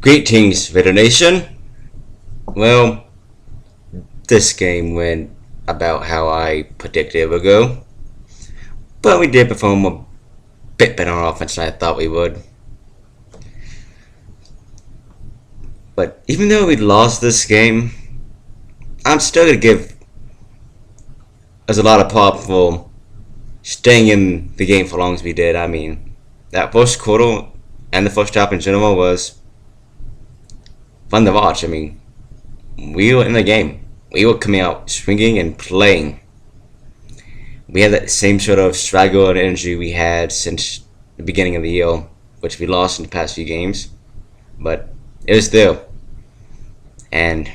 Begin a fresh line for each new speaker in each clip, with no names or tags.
Greetings, Vader Nation. Well, this game went about how I predicted it would go, but we did perform a bit better on offense than I thought we would. But even though we lost this game, I'm still gonna give us a lot of pop for staying in the game for as long as we did. I mean, that first quarter and the first half in general was fun to watch. I mean, we were in the game. We were coming out swinging and playing. We had that same sort of struggle and energy we had since the beginning of the year, which we lost in the past few games. But it was there. And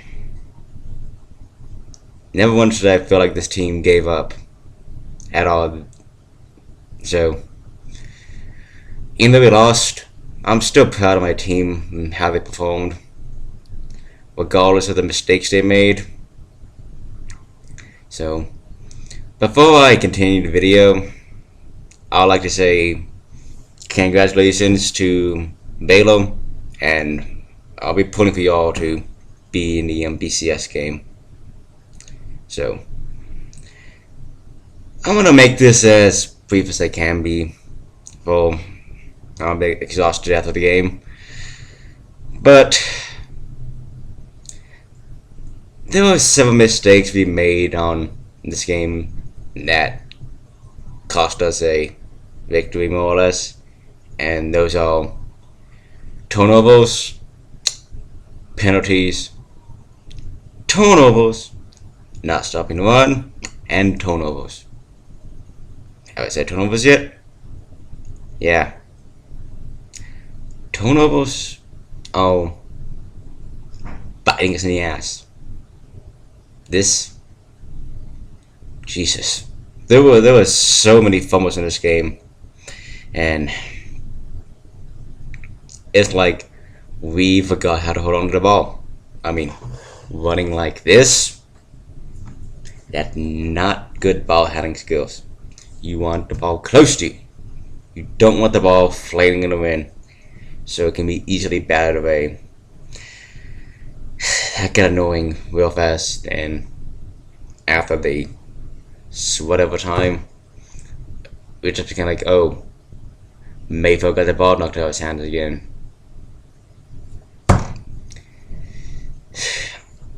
never once did I feel like this team gave up at all. So, even though we lost, I'm still proud of my team and how they performed, regardless of the mistakes they made. So, before I continue the video, I'd like to say congratulations to Baylor, and I'll be pulling for y'all to be in the BCS game. So, I'm gonna make this as brief as I can be, for I'll be exhausted after the game. But there were several mistakes we made on this game that cost us a victory, more or less, and those are turnovers, penalties, not stopping the run, and turnovers. Have I said turnovers yet? Yeah. Turnovers are biting us in the ass. Jesus. There were so many fumbles in this game, and it's like we forgot how to hold on to the ball. I mean, running like this, that's not good ball handling skills. You want the ball close to you. You don't want the ball flailing in the wind, so it can be easily batted away. That got annoying real fast, and after the whatever time, we just became like, oh, Mayfield got the ball knocked out of his hands again.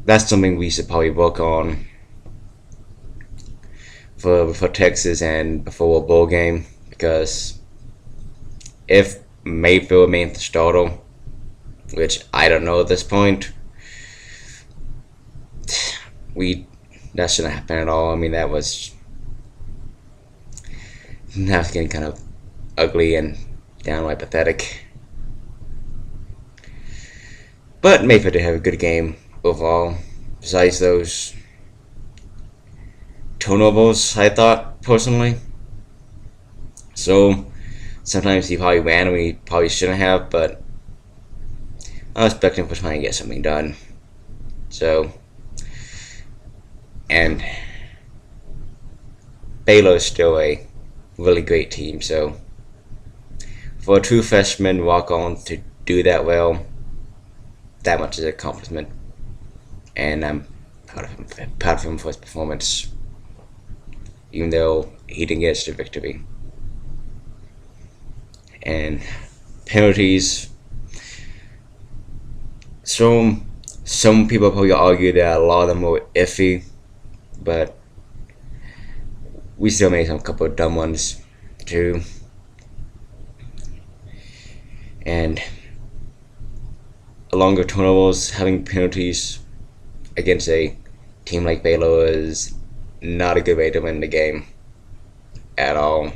That's something we should probably work on for Texas and before a bowl game, because if Mayfield remains the starter, which I don't know at this point, that shouldn't happen at all. I mean, that was getting kind of ugly and downright pathetic. But Mayfield did have a good game overall, besides those turnovers, I thought, personally. So, sometimes he probably ran and we probably shouldn't have, but I was expecting for trying to get something done. So, and Baylor is still a really great team, so for a true freshman walk-on to do that well, that much is an accomplishment, and I'm proud of him for his performance, even though he didn't get us the victory. And penalties, some people probably argue that a lot of them were iffy, but we still made a couple of dumb ones too. And along with turnovers, having penalties against a team like Baylor is not a good way to win the game at all.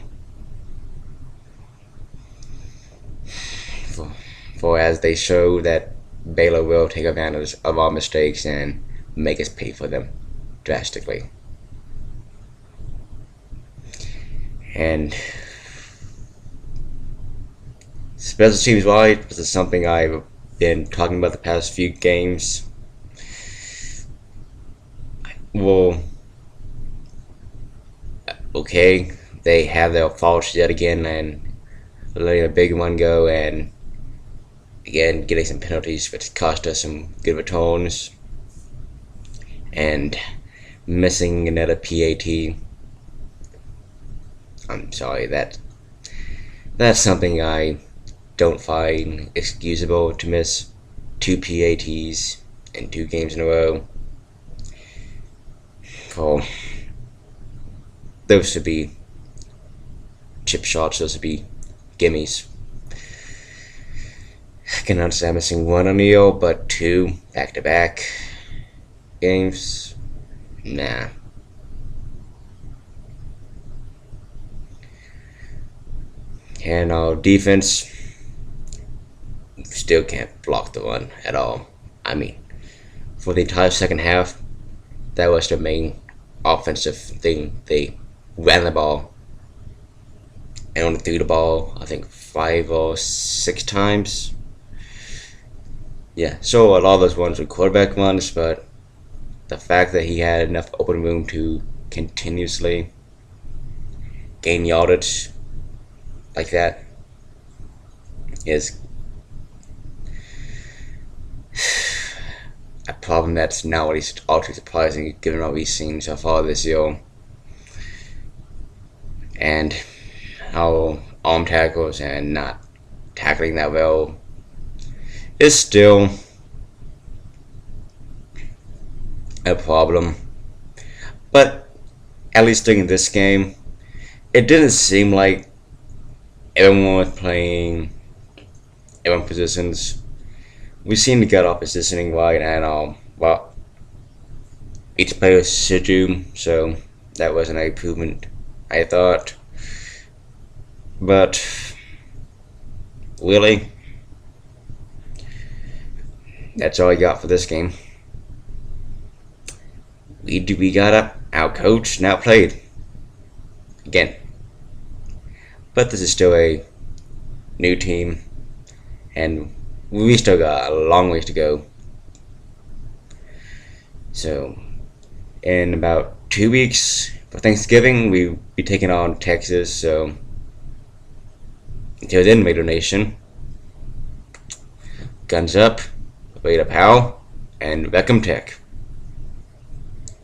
For as they show that Baylor will take advantage of our mistakes and make us pay for them drastically. And special teams wise, this is something I've been talking about the past few games. Well, okay, they have their faults yet again and letting a big one go, and again, getting some penalties, which cost us some good returns, and missing another PAT. I'm sorry, that's something I don't find excusable, to miss 2 PATs in 2 games in a row. Oh, those should be chip shots, those should be gimmies. I can understand missing 1 on the year, but 2 back-to-back games? Nah. And our defense still can't block the run at all. I mean, for the entire second half, that was the main offensive thing. They ran the ball and only threw the ball, I think, 5 or 6 times. Yeah, so a lot of those ones were quarterback runs, but the fact that he had enough open room to continuously gain yardage like that is a problem that's now at least all too surprising given what we've seen so far this year. And how arm tackles and not tackling that well is still a problem. But at least during this game, it didn't seem like everyone was playing everyone positions. We seemed to get our positioning right, and well, each player should do, so that was an improvement, I thought. But really, that's all I got for this game. We got out-coached and outplayed again. But this is still a new team, and we still got a long ways to go. So, in about 2 weeks for Thanksgiving, we'll be taking on Texas. So, until then, Raider Nation, guns up, Raider Pow, and Beckham Tech.